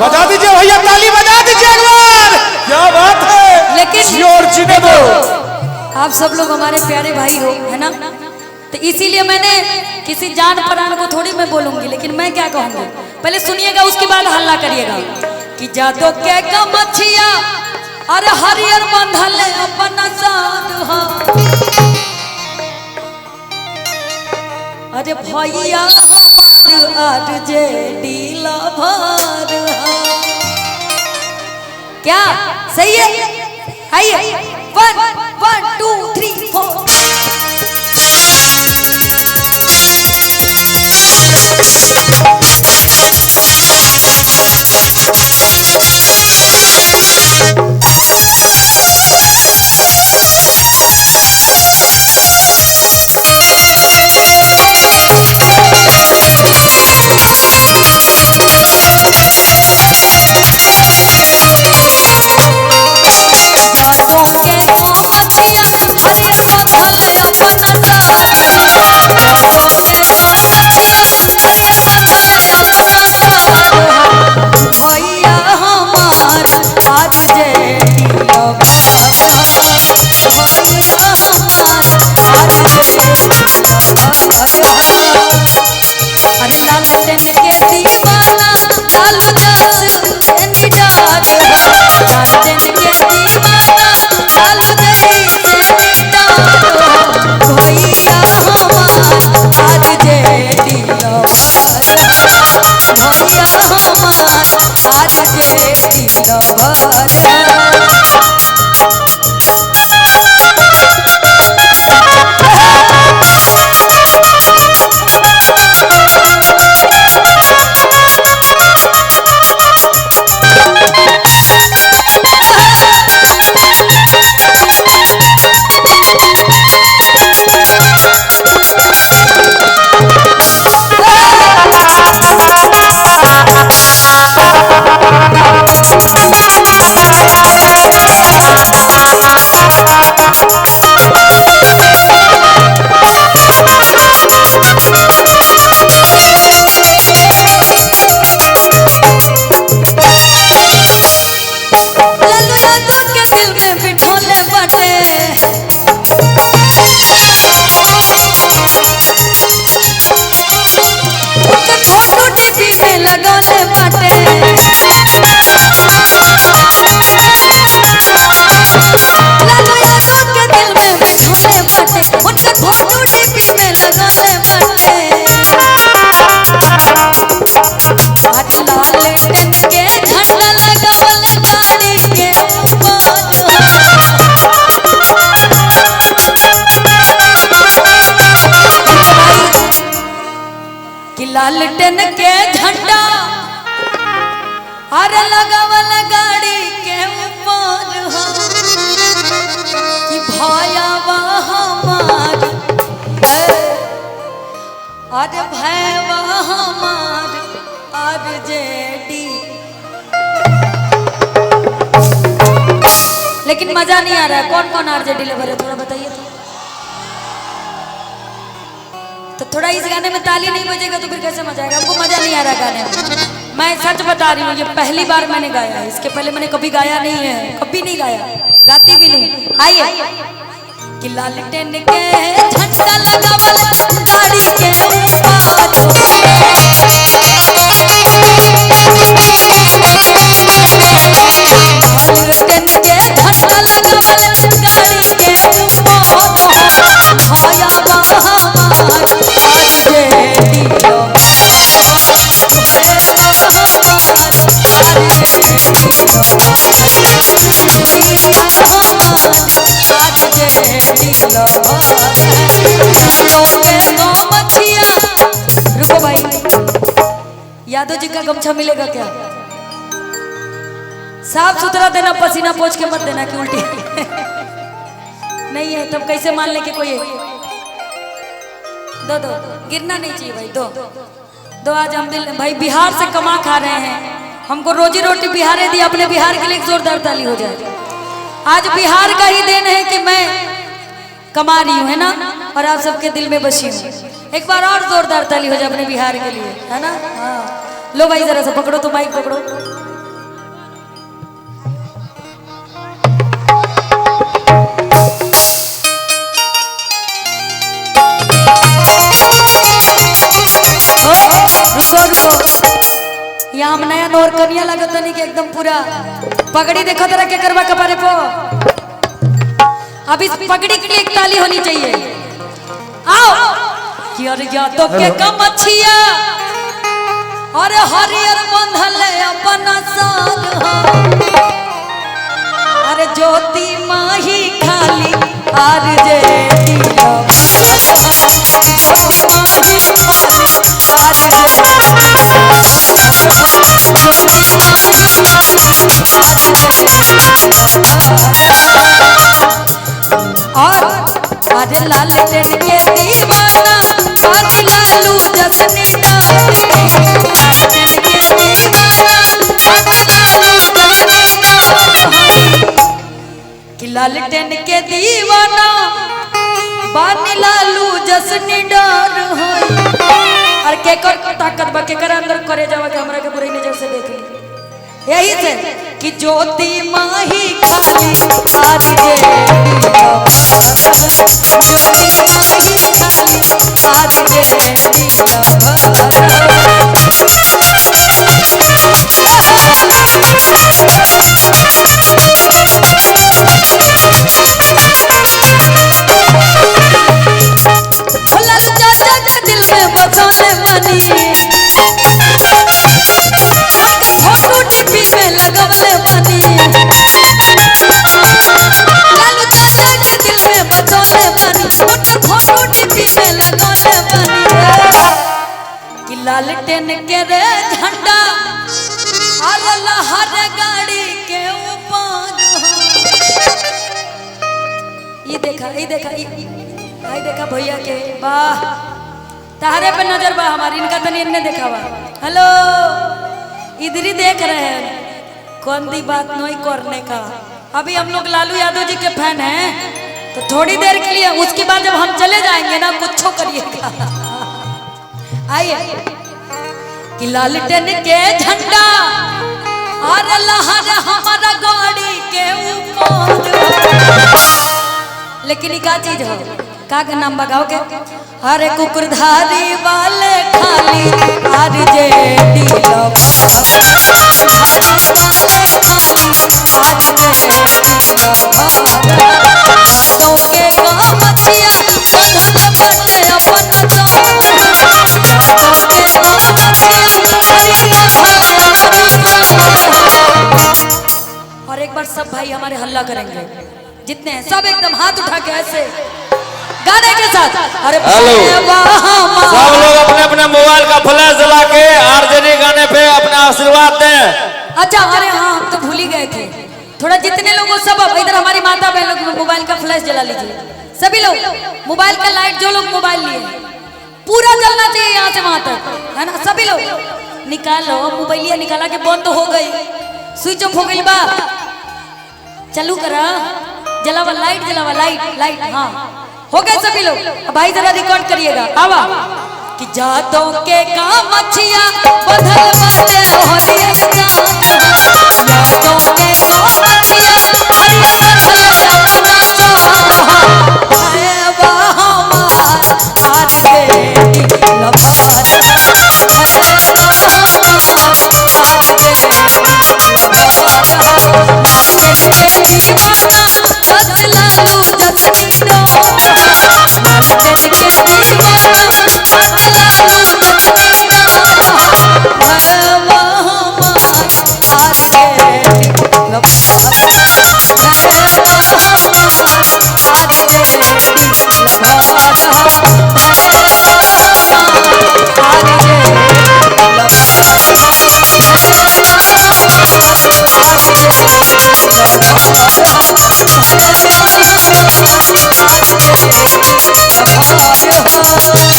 बजा दीजिए भैया, ताली बजा दीजिए एक बार। क्या बात है। लेकिन और जीने दो। आप सब लोग हमारे प्यारे भाई हो, है ना, तो इसीलिए मैंने किसी जान परान को थोड़ी मैं बोलूंगी, लेकिन मैं क्या कहूंगी, पहले सुनिएगा उसके बाद हल्ला करिएगा। कि जादो के गमछिया अरे हरियर बंधल अपन साथ हो, अरे भैया हमार आरजेडी लवर हो। क्या सही है? आइए 1 1 2 3 4। लालटेन के झंडा अरे लगावल गाड़ी के ऊपर हो, कि भयावा हमार अरे भैया हमार आरजेडी। लेकिन मजा नहीं आ रहा है। कौन कौन आरजेडी लवर है थोड़ा बताइए तो थोड़ा इस गाने में ताली नहीं बजेगा तो फिर कैसे मजा आएगा? हमको मजा नहीं आ रहा गाने में। मैं सच बता रही हूँ, ये पहली बार मैंने गाया है, इसके पहले मैंने कभी गाया नहीं है, कभी नहीं गाया, गाती भी नहीं। आइए कि लालटेन के झंडा लगावल गाड़ी के यादव जी का गमछा मिलेगा क्या? साफ सुथरा देना, पसीना पोंछ के मत देना कि उल्टी नहीं है तब कैसे मान ले कि कोई है? दो दो गिरना नहीं चाहिए भाई, दो दो। आज हम दिल भाई बिहार से कमा खा रहे हैं, हमको रोजी रोटी बिहार दी, अपने बिहार के लिए जोरदार ताली हो जाए। आज बिहार का ही देन है कि मैं कमा रही हूँ, है ना, और आप सबके दिल में बसी हूँ। एक बार और जोरदार ताली हो जाए अपने बिहार के लिए, है ना। हाँ लो भाई जरा सा पकड़ो तो माइक पकड़ो। रुको रुको, यहाँ हम नया नौर कनिया लगत नहीं कि एकदम पूरा पगड़ी देखो तरह के करवा कपारे पो। अब इस पगड़ी के लिए एक ताली होनी चाहिए। आओ कि अरे या तो के कमछिया अरे हरियर बंधल अपना साग, अरे ज्योति माही खाली आर जे और आज लाल टेन के दीवाना आज लालू जसने डाल के लाल टेन के दीवाना आज लालू जसने डाल कि लाल टेन के दीवाना बानी लालू जसने डाल और के कर ताकत बा के कर अंदर करे जावा के हमरा के बुरी नजर से देख ली। यही से कि ज्योति माही खाली आज जे लालटेन के रे झंडा और लहर गाड़ी के ऊपर। ये देखा भैया के वाह तारे पे नजर बा हमारी, इनका तो इनने देखा बा। हेलो इधर ही देख रहे हैं, कौन दी बात नहीं करने का। अभी हम लोग लालू यादव जी के फैन हैं तो थोड़ी देर के लिए, उसके बाद जब हम चले जाएंगे ना कुछ करिएगा। आइए कि लालटेन के झंडा और लहर हमारा गाड़ी के ऊपर। लेकिन क्या चीज हो का नाम बगाओ के अरे कुकुरधारी वाले खाली आर जे और एक बार सब भाई हमारे हल्ला करेंगे जितने हैं, सब एकदम हाथ उठा के ऐसे गाने के साथ। अरे सब लोग अपने अपने मोबाइल का फ्लैश जला के आरजेडी गाने पे अपना आशीर्वाद दें। अच्छा अरे हाँ हम तो भूल ही गए थे, थोड़ा जितने लोगों सब इधर हमारी माता बहन लोग मोबाइल का फ्लैश जला लीजिए। सभी लोग मोबाइल का लाइट, जो लोग मोबाइल लिए पूरा जलना चाहिए यहाँ से वहां तक, है ना। सभी लोग निकालो मोबाइलिया, निकाला के बंद हो गई, स्विच ऑफ हो गई बा, चालू करा, जलावा लाइट, जलावा लाइट, लाइट हाँ हो गए सभी लोग। अब भाई जरा रिकॉर्ड करिएगा। आवा कि जादों के काम मछिया बदल बदले होरिया जादों के काम मछिया होरिया बदल अपना चाह है वाह आज बेटी लबार Oh